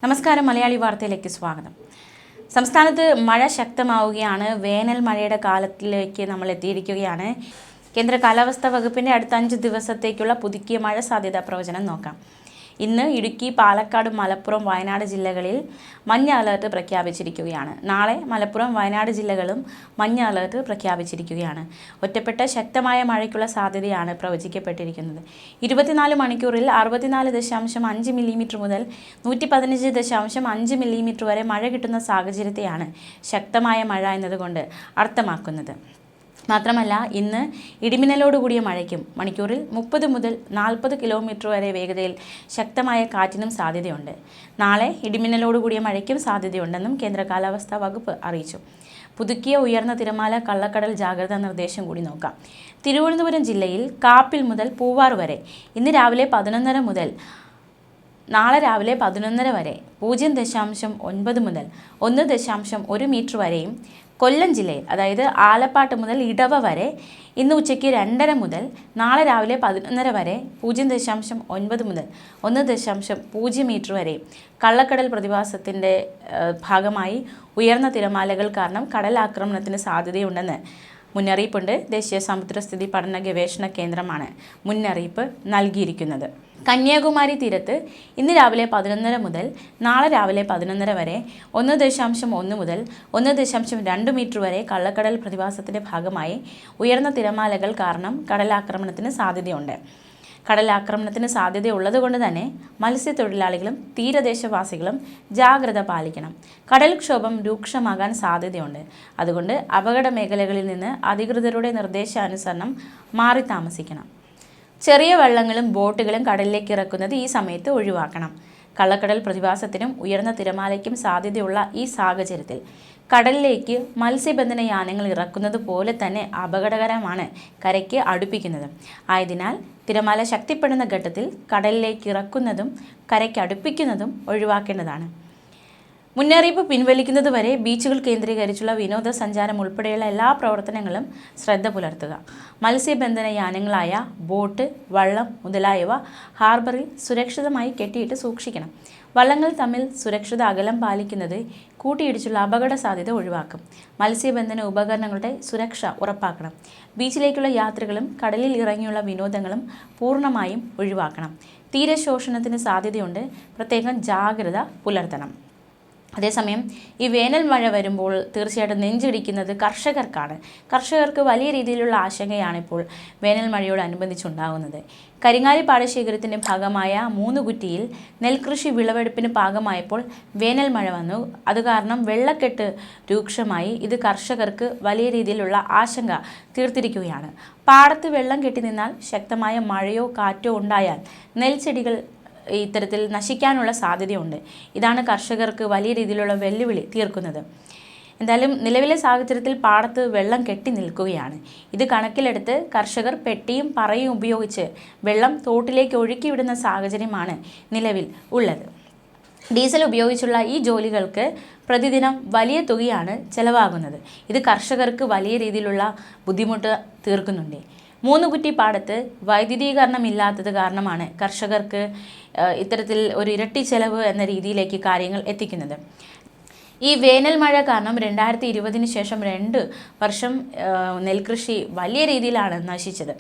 നമസ്കാരം മലയാളി വാർത്തയിലേക്ക് സ്വാഗതം. സംസ്ഥാനത്ത് മഴ ശക്തമാവുകയാണ്. വേനൽ മഴയുടെ കാലത്തിലേക്ക് നമ്മൾ എത്തിയിരിക്കുകയാണ്. കേന്ദ്ര കാലാവസ്ഥാ വകുപ്പിൻ്റെ അടുത്ത 5 ദിവസത്തേക്കുള്ള പുതുക്കിയ മഴ സാധ്യതാ പ്രവചനം നോക്കാം. ഇന്ന് ഇടുക്കി, പാലക്കാട്, മലപ്പുറം, വയനാട് ജില്ലകളിൽ മഞ്ഞ അലർട്ട് പ്രഖ്യാപിച്ചിരിക്കുകയാണ്. നാളെ മലപ്പുറം, വയനാട് ജില്ലകളും മഞ്ഞ അലർട്ട് പ്രഖ്യാപിച്ചിരിക്കുകയാണ്. ഒറ്റപ്പെട്ട ശക്തമായ മഴയ്ക്കുള്ള സാധ്യതയാണ് പ്രവചിക്കപ്പെട്ടിരിക്കുന്നത്. 24 മണിക്കൂറിൽ 64.5 മില്ലിമീറ്റർ മുതൽ 115.5 മില്ലിമീറ്റർ വരെ മഴ കിട്ടുന്ന സാഹചര്യത്തെയാണ് ശക്തമായ മഴ എന്നതുകൊണ്ട് അർത്ഥമാക്കുന്നത്. മാത്രമല്ല, ഇന്ന് ഇടിമിന്നലോടുകൂടിയ മഴയ്ക്കും മണിക്കൂറിൽ 30 മുതൽ 40 കിലോമീറ്റർ വരെ വേഗതയിൽ ശക്തമായ കാറ്റിനും സാധ്യതയുണ്ട്. നാളെ ഇടിമിന്നലോടുകൂടിയ മഴയ്ക്കും സാധ്യതയുണ്ടെന്നും കേന്ദ്ര കാലാവസ്ഥാ വകുപ്പ് അറിയിച്ചു. പുതുക്കിയ ഉയർന്ന തിരമാല, കള്ളക്കടൽ ജാഗ്രതാ നിർദ്ദേശം കൂടി നോക്കാം. തിരുവനന്തപുരം ജില്ലയിൽ കാപ്പിൽ മുതൽ പൂവാർ വരെ ഇന്ന് രാവിലെ 11:30 മുതൽ നാളെ രാവിലെ 11:30 വരെ 0.9 മുതൽ 1.1 മീറ്റർ വരെയും, കൊല്ലം ജില്ലയിൽ അതായത് ആലപ്പാട്ട് മുതൽ ഇടവ വരെ ഇന്ന് ഉച്ചയ്ക്ക് 2:30 മുതൽ നാളെ രാവിലെ 11:30 വരെ 0.9 മുതൽ 1.0 മീറ്റർ വരെയും കള്ളക്കടൽ പ്രതിഭാസത്തിൻ്റെ ഭാഗമായി ഉയർന്ന തിരമാലകൾ കാരണം കടലാക്രമണത്തിന് സാധ്യതയുണ്ടെന്ന് മുന്നറിയിപ്പുണ്ട്. ദേശീയ സമുദ്രസ്ഥിതി പഠന ഗവേഷണ കേന്ദ്രമാണ് മുന്നറിയിപ്പ് നൽകിയിരിക്കുന്നത്. കന്യാകുമാരി തീരത്ത് ഇന്ന് രാവിലെ 11:30 മുതൽ നാളെ രാവിലെ 11:30 വരെ 1.1 മുതൽ 1.2 മീറ്റർ വരെ കള്ളക്കടൽ പ്രതിഭാസത്തിൻ്റെ ഭാഗമായി ഉയർന്ന തിരമാലകൾ കാരണം കടലാക്രമണത്തിന് സാധ്യതയുണ്ട്. കടലാക്രമണത്തിന് സാധ്യതയുള്ളതുകൊണ്ട് തന്നെ മത്സ്യത്തൊഴിലാളികളും തീരദേശവാസികളും ജാഗ്രത പാലിക്കണം. കടൽക്ഷോഭം രൂക്ഷമാകാൻ സാധ്യതയുണ്ട്. അതുകൊണ്ട് അപകട മേഖലകളിൽ നിന്ന് അധികൃതരുടെ നിർദ്ദേശാനുസരണം മാറി താമസിക്കണം. ചെറിയ വള്ളങ്ങളും ബോട്ടുകളും കടലിലേക്ക് ഇറക്കുന്നത് ഈ സമയത്ത് ഒഴിവാക്കണം. കള്ളക്കടൽ പ്രതിഭാസത്തിനും ഉയർന്ന തിരമാലയ്ക്കും സാധ്യതയുള്ള ഈ സാഹചര്യത്തിൽ കടലിലേക്ക് മത്സ്യബന്ധന യാനങ്ങൾ ഇറക്കുന്നത് പോലെ തന്നെ അപകടകരമാണ് കരയ്ക്ക് അടുപ്പിക്കുന്നത്. ആയതിനാൽ തിരമാല ശക്തിപ്പെടുന്ന ഘട്ടത്തിൽ കടലിലേക്ക് ഇറക്കുന്നതും കരയ്ക്ക് അടുപ്പിക്കുന്നതും ഒഴിവാക്കേണ്ടതാണ്. മുന്നറിയിപ്പ് പിൻവലിക്കുന്നതുവരെ ബീച്ചുകൾ കേന്ദ്രീകരിച്ചുള്ള വിനോദസഞ്ചാരം ഉൾപ്പെടെയുള്ള എല്ലാ പ്രവർത്തനങ്ങളും ശ്രദ്ധ പുലർത്തുക. മത്സ്യബന്ധന യാനങ്ങളായ ബോട്ട്, വള്ളം മുതലായവ ഹാർബറിൽ സുരക്ഷിതമായി കെട്ടിയിട്ട് സൂക്ഷിക്കണം. വള്ളങ്ങൾ തമ്മിൽ സുരക്ഷിത അകലം പാലിക്കുന്നത് കൂട്ടിയിടിച്ചുള്ള അപകട സാധ്യത ഒഴിവാക്കും. മത്സ്യബന്ധന ഉപകരണങ്ങളുടെ സുരക്ഷ ഉറപ്പാക്കണം. ബീച്ചിലേക്കുള്ള യാത്രകളും കടലിൽ ഇറങ്ങിയുള്ള വിനോദങ്ങളും പൂർണ്ണമായും ഒഴിവാക്കണം. തീരശോഷണത്തിന് സാധ്യതയുണ്ട്. പ്രത്യേകം ജാഗ്രത പുലർത്തണം. അതേസമയം ഈ വേനൽ മഴ വരുമ്പോൾ തീർച്ചയായിട്ടും നെഞ്ചിടിക്കുന്നത് കർഷകർക്കാണ്. കർഷകർക്ക് വലിയ രീതിയിലുള്ള ആശങ്കയാണ് ഇപ്പോൾ വേനൽ മഴയോടനുബന്ധിച്ചുണ്ടാകുന്നത്. കരിങ്ങാലി പാടശേഖരത്തിൻ്റെ ഭാഗമായ മൂന്നുകുറ്റിയിൽ നെൽകൃഷി വിളവെടുപ്പിന് പാകമായപ്പോൾ വേനൽ മഴ വന്നു. അത് കാരണം വെള്ളക്കെട്ട് രൂക്ഷമായി. ഇത് കർഷകർക്ക് വലിയ രീതിയിലുള്ള ആശങ്ക തീർത്തിരിക്കുകയാണ്. പാടത്ത് വെള്ളം കെട്ടി നിന്നാൽ ശക്തമായ മഴയോ കാറ്റോ ഉണ്ടായാൽ നെൽച്ചെടികൾ ഇത്തരത്തിൽ നശിക്കാനുള്ള സാധ്യതയുണ്ട്. ഇതാണ് കർഷകർക്ക് വലിയ രീതിയിലുള്ള വെല്ലുവിളി തീർക്കുന്നത്. എന്തായാലും നിലവിലെ സാഹചര്യത്തിൽ പാടത്ത് വെള്ളം കെട്ടി നിൽക്കുകയാണ്. ഇത് കണക്കിലെടുത്ത് കർഷകർ പെട്ടിയും പറയും ഉപയോഗിച്ച് വെള്ളം തോട്ടിലേക്ക് ഒഴുക്കിവിടുന്ന സാഹചര്യമാണ് നിലവിൽ ഉള്ളത്. ഡീസൽ ഉപയോഗിച്ചുള്ള ഈ ജോലികൾക്ക് പ്രതിദിനം വലിയ തുകയാണ് ചെലവാകുന്നത്. ഇത് കർഷകർക്ക് വലിയ രീതിയിലുള്ള ബുദ്ധിമുട്ട് തീർക്കുന്നുണ്ട്. മൂന്നുകുറ്റി പാടത്ത് വൈദ്യുതീകരണം ഇല്ലാത്തത് കാരണമാണ് കർഷകർക്ക് ഇത്തരത്തിൽ ഒരു ഇരട്ടി ചെലവ് എന്ന രീതിയിലേക്ക് കാര്യങ്ങൾ എത്തിക്കുന്നത്. ഈ വേനൽ മഴ കാരണം 2020 ശേഷം 2 വർഷം നെൽകൃഷി വലിയ രീതിയിലാണ് നശിച്ചത്.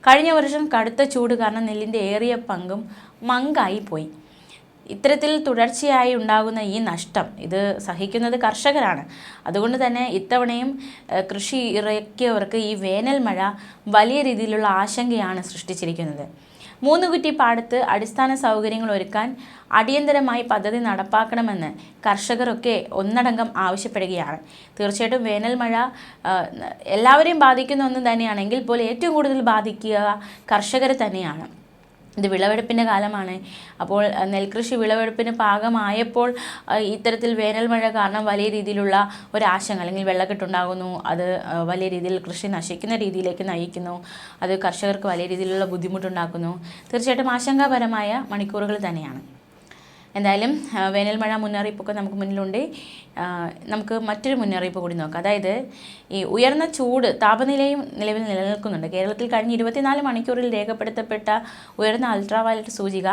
കഴിഞ്ഞ വർഷം കടുത്ത ചൂട് കാരണം നെല്ലിൻ്റെ ഏറിയ പങ്കും മങ്കായി പോയി. ഇത്തരത്തിൽ തുടർച്ചയായി ഉണ്ടാകുന്ന ഈ നഷ്ടം ഇത് സഹിക്കുന്നത് കർഷകരാണ്. അതുകൊണ്ട് തന്നെ ഇത്തവണയും കൃഷി ഇറക്കിയവർക്ക് ഈ വേനൽ മഴ വലിയ രീതിയിലുള്ള ആശങ്കയാണ് സൃഷ്ടിച്ചിരിക്കുന്നത്. മൂന്നുകുറ്റി പാടത്ത് അടിസ്ഥാന സൗകര്യങ്ങൾ ഒരുക്കാൻ അടിയന്തരമായി പദ്ധതി നടപ്പാക്കണമെന്ന് കർഷകരൊക്കെ ഒന്നടങ്കം ആവശ്യപ്പെടുകയാണ്. തീർച്ചയായിട്ടും വേനൽ മഴ എല്ലാവരെയും ബാധിക്കുന്ന ഒന്നും തന്നെയാണെങ്കിൽ പോലും ഏറ്റവും കൂടുതൽ ബാധിക്കുക കർഷകരെ തന്നെയാണ്. ഇത് വിളവെടുപ്പിൻ്റെ കാലമാണ്. അപ്പോൾ നെൽകൃഷി വിളവെടുപ്പിന് പാകമായപ്പോൾ ഇത്തരത്തിൽ വേനൽ മഴ കാരണം വലിയ രീതിയിലുള്ള ഒരാശങ്ക അല്ലെങ്കിൽ വെള്ളക്കെട്ടുണ്ടാകുന്നു. അത് വലിയ രീതിയിൽ കൃഷി നശിക്കുന്ന രീതിയിലേക്ക് നയിക്കുന്നു. അത് കർഷകർക്ക് വലിയ രീതിയിലുള്ള ബുദ്ധിമുട്ടുണ്ടാക്കുന്നു. തീർച്ചയായിട്ടും ആശങ്കാപരമായ മണിക്കൂറുകൾ തന്നെയാണ്. എന്തായാലും വേനൽ മഴ മുന്നറിയിപ്പൊക്കെ നമുക്ക് മുന്നിലുണ്ട്. നമുക്ക് മറ്റൊരു മുന്നറിയിപ്പ് കൂടി നോക്കാം. അതായത് ഈ ഉയർന്ന ചൂട് താപനിലയും നിലവിൽ നിലനിൽക്കുന്നുണ്ട്. കേരളത്തിൽ കഴിഞ്ഞ 24 മണിക്കൂറിൽ രേഖപ്പെടുത്തപ്പെട്ട ഉയർന്ന അൾട്രാവയലറ്റ് സൂചിക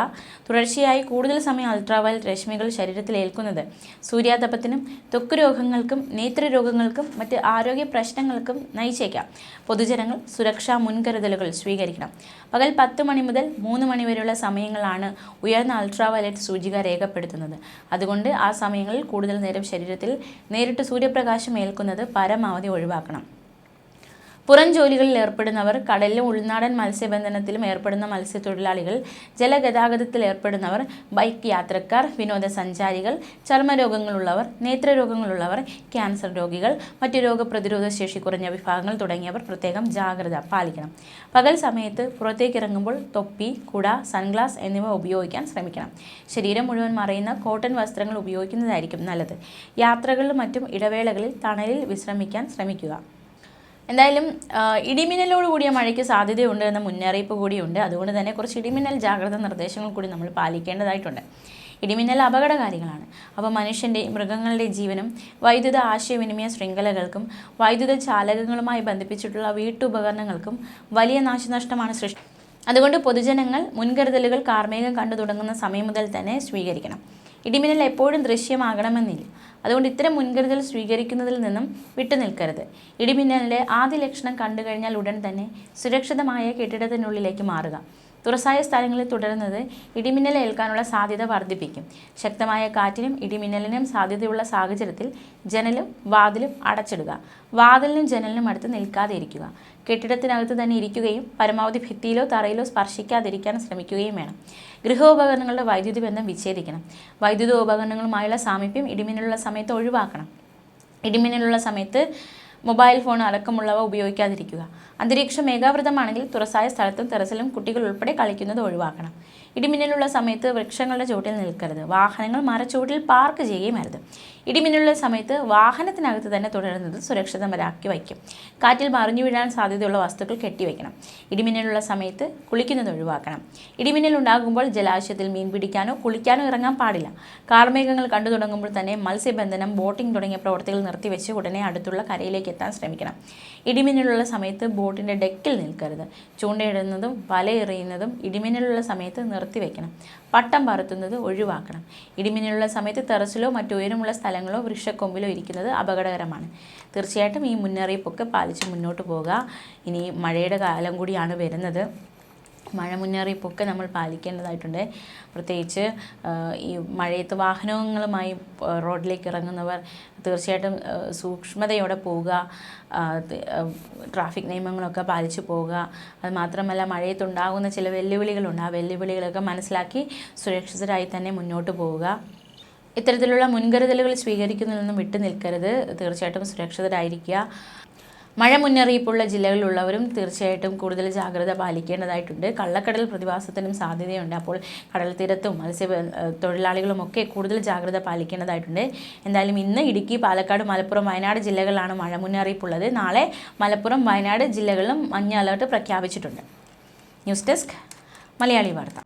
തുടർച്ചയായി കൂടുതൽ സമയം അൾട്രാവയലറ്റ് രശ്മികൾ ശരീരത്തിൽ ഏൽക്കുന്നത് സൂര്യാതപത്തിനും ത്വക്ക് രോഗങ്ങൾക്കും നേത്രരോഗങ്ങൾക്കും മറ്റ് ആരോഗ്യ പ്രശ്നങ്ങൾക്കും നയിച്ചേക്കാം. പൊതുജനങ്ങൾ സുരക്ഷാ മുൻകരുതലുകൾ സ്വീകരിക്കണം. പകൽ 10 മണി മുതൽ 3 മണി വരെയുള്ള സമയങ്ങളാണ് ഉയർന്ന അൾട്രാവയലറ്റ് സൂചിക രേഖപ്പെടുത്തുന്നത്. അതുകൊണ്ട് ആ സമയങ്ങളിൽ കൂടുതൽ നേരം ശരീരത്തിൽ നേരിട്ട് സൂര്യപ്രകാശം ഏൽക്കുന്നത് പരമാവധി ഒഴിവാക്കണം. പുറം ജോലികളിൽ ഏർപ്പെടുന്നവർ, കടലിലും ഉൾനാടൻ മത്സ്യബന്ധനത്തിലും ഏർപ്പെടുന്ന മത്സ്യത്തൊഴിലാളികൾ, ജലഗതാഗതത്തിൽ ഏർപ്പെടുന്നവർ, ബൈക്ക് യാത്രക്കാർ, വിനോദസഞ്ചാരികൾ, ചർമ്മരോഗങ്ങളുള്ളവർ, നേത്രരോഗങ്ങളുള്ളവർ, ക്യാൻസർ രോഗികൾ, മറ്റു രോഗപ്രതിരോധ ശേഷി കുറഞ്ഞ വിഭാഗങ്ങൾ തുടങ്ങിയവർ പ്രത്യേകം ജാഗ്രത പാലിക്കണം. പകൽ സമയത്ത് പുറത്തേക്കിറങ്ങുമ്പോൾ തൊപ്പി, കുട, സൺഗ്ലാസ് എന്നിവ ഉപയോഗിക്കാൻ ശ്രമിക്കണം. ശരീരം മുഴുവൻ മറയുന്ന കോട്ടൺ വസ്ത്രങ്ങൾ ഉപയോഗിക്കുന്നതായിരിക്കും നല്ലത്. യാത്രകളിലും മറ്റും ഇടവേളകളിൽ തണലിൽ വിശ്രമിക്കാൻ ശ്രമിക്കുക. എന്തായാലും ഇടിമിന്നലോട് കൂടിയ മഴയ്ക്ക് സാധ്യതയുണ്ട് എന്ന മുന്നറിയിപ്പ് കൂടിയുണ്ട്. അതുകൊണ്ട് തന്നെ കുറച്ച് ഇടിമിന്നൽ ജാഗ്രതാ നിർദ്ദേശങ്ങൾ കൂടി നമ്മൾ പാലിക്കേണ്ടതായിട്ടുണ്ട്. ഇടിമിന്നൽ അപകടകാരികളാണ്. അപ്പോൾ മനുഷ്യൻ്റെയും മൃഗങ്ങളുടെയും ജീവനും വൈദ്യുത ആശയവിനിമയ ശൃംഖലകൾക്കും വൈദ്യുത ചാലകങ്ങളുമായി ബന്ധിപ്പിച്ചിട്ടുള്ള വീട്ടുപകരണങ്ങൾക്കും വലിയ നാശനഷ്ടമാണ് അതുകൊണ്ട് പൊതുജനങ്ങൾ മുൻകരുതലുകൾ കാർമേഘം കണ്ടു തുടങ്ങുന്ന സമയം മുതൽ തന്നെ സ്വീകരിക്കണം. ഇടിമിന്നൽ എപ്പോഴും ദൃശ്യമാകണമെന്നില്ല. അതുകൊണ്ട് ഇത്തരം മുൻകരുതൽ സ്വീകരിക്കുന്നതിൽ നിന്നും വിട്ടുനിൽക്കരുത്. ഇടിമിന്നലിൻ്റെ ആദ്യ ലക്ഷണം കണ്ടു കഴിഞ്ഞാൽ ഉടൻ തന്നെ സുരക്ഷിതമായ കെട്ടിടത്തിനുള്ളിലേക്ക് മാറുക. തുറസായ സ്ഥലങ്ങളിൽ തുടരുന്നത് ഇടിമിന്നൽ ഏൽക്കാനുള്ള സാധ്യത വർദ്ധിപ്പിക്കും. ശക്തമായ കാറ്റിനും ഇടിമിന്നലിനും സാധ്യതയുള്ള സാഹചര്യത്തിൽ ജനലും വാതിലും അടച്ചിടുക. വാതിലിനും ജനലിനും അടുത്ത് നിൽക്കാതെ ഇരിക്കുക. കെട്ടിടത്തിനകത്ത് തന്നെ ഇരിക്കുകയും പരമാവധി ഭിത്തിയിലോ തറയിലോ സ്പർശിക്കാതിരിക്കാൻ ശ്രമിക്കുകയും വേണം. ഗൃഹോപകരണങ്ങളുടെ വൈദ്യുതി ബന്ധം വിച്ഛേദിക്കണം. വൈദ്യുതോപകരണങ്ങളുമായുള്ള സാമീപ്യം ഇടിമിന്നലുള്ള സമയത്ത് ഒഴിവാക്കണം. ഇടിമിന്നലുള്ള സമയത്ത് മൊബൈൽ ഫോൺ അടക്കമുള്ളവ ഉപയോഗിക്കാതിരിക്കുക. അന്തരീക്ഷം മേഘാവൃതമാണെങ്കിൽ തുറസായ സ്ഥലത്തും ടെറസിലും കുട്ടികൾ ഉൾപ്പെടെ കളിക്കുന്നത് ഒഴിവാക്കണം. ഇടിമിന്നലുള്ള സമയത്ത് വൃക്ഷങ്ങളുടെ ചുവട്ടിൽ നിൽക്കരുത്. വാഹനങ്ങൾ മരച്ചുവട്ടിൽ പാർക്ക് ചെയ്യുകയും അരുത്. ഇടിമിന്നലുള്ള സമയത്ത് വാഹനത്തിനകത്ത് തന്നെ തുടരുന്നത് സുരക്ഷിതമാക്കി വയ്ക്കും. കാറ്റിൽ മറിഞ്ഞു വീഴാൻ സാധ്യതയുള്ള വസ്തുക്കൾ കെട്ടിവയ്ക്കണം. ഇടിമിന്നലുള്ള സമയത്ത് കുളിക്കുന്നത് ഒഴിവാക്കണം. ഇടിമിന്നൽ ഉണ്ടാകുമ്പോൾ ജലാശയത്തിൽ മീൻ പിടിക്കാനോ കുളിക്കാനോ ഇറങ്ങാൻ പാടില്ല. കാർമേഘങ്ങൾ കണ്ടു തുടങ്ങുമ്പോൾ തന്നെ മത്സ്യബന്ധനം, ബോട്ടിംഗ് തുടങ്ങിയ പ്രവൃത്തികൾ നിർത്തിവെച്ച് ഉടനെ അടുത്തുള്ള കരയിലേക്ക് എത്താൻ ശ്രമിക്കണം. ഇടിമിന്നലുള്ള സമയത്ത് ബോട്ടിൻ്റെ ഡെക്കിൽ നിൽക്കരുത്. ചൂണ്ടയിടുന്നതും വലയെറിയുന്നതും ഇടിമിന്നലുള്ള സമയത്ത് നിർത്തിവെക്കണം. പട്ടം പറത്തുന്നത് ഒഴിവാക്കണം. ഇടിമിന്നലുള്ള സമയത്ത് ടെറസിലോ മറ്റു ഉയരമുള്ള സ്ഥലങ്ങളോ വൃക്ഷക്കൊമ്പിലോ ഇരിക്കുന്നത് അപകടകരമാണ്. തീർച്ചയായിട്ടും ഈ മുന്നറിയിപ്പൊക്കെ പാലിച്ച് മുന്നോട്ട് പോകുക. ഇനി മഴയുടെ കാലം കൂടിയാണ് വരുന്നത്. മഴ മുന്നറിയിപ്പൊക്കെ നമ്മൾ പാലിക്കേണ്ടതായിട്ടുണ്ട്. പ്രത്യേകിച്ച് ഈ മഴയത്ത് വാഹനങ്ങളുമായി റോഡിലേക്ക് ഇറങ്ങുന്നവർ തീർച്ചയായിട്ടും സൂക്ഷ്മതയോടെ പോവുക. ട്രാഫിക് നിയമങ്ങളൊക്കെ പാലിച്ച് പോവുക. അതുമാത്രമല്ല മഴയത്തുണ്ടാകുന്ന ചില വെല്ലുവിളികളുണ്ട്. ആ വെല്ലുവിളികളൊക്കെ മനസ്സിലാക്കി സുരക്ഷിതരായി തന്നെ മുന്നോട്ട് പോവുക. ഇത്തരത്തിലുള്ള മുൻകരുതലുകൾ സ്വീകരിക്കുന്നതിൽ നിന്നും വിട്ടു നിൽക്കരുത്. തീർച്ചയായിട്ടും സുരക്ഷിതരായിരിക്കുക. മഴ മുന്നറിയിപ്പുള്ള ജില്ലകളിലുള്ളവരും തീർച്ചയായിട്ടും കൂടുതൽ ജാഗ്രത പാലിക്കേണ്ടതായിട്ടുണ്ട്. കള്ളക്കടൽ പ്രതിഭാസത്തിനും സാധ്യതയുണ്ട്. അപ്പോൾ കടൽ തീരത്തും തൊഴിലാളികളുമൊക്കെ കൂടുതൽ ജാഗ്രത പാലിക്കേണ്ടതായിട്ടുണ്ട്. എന്തായാലും ഇന്ന് ഇടുക്കി, പാലക്കാട്, മലപ്പുറം, വയനാട് ജില്ലകളിലാണ് മഴ മുന്നറിയിപ്പുള്ളത്. നാളെ മലപ്പുറം, വയനാട് ജില്ലകളിലും മഞ്ഞ അലർട്ട് പ്രഖ്യാപിച്ചിട്ടുണ്ട്. ന്യൂസ് ഡെസ്ക് മലയാളി വാർത്ത.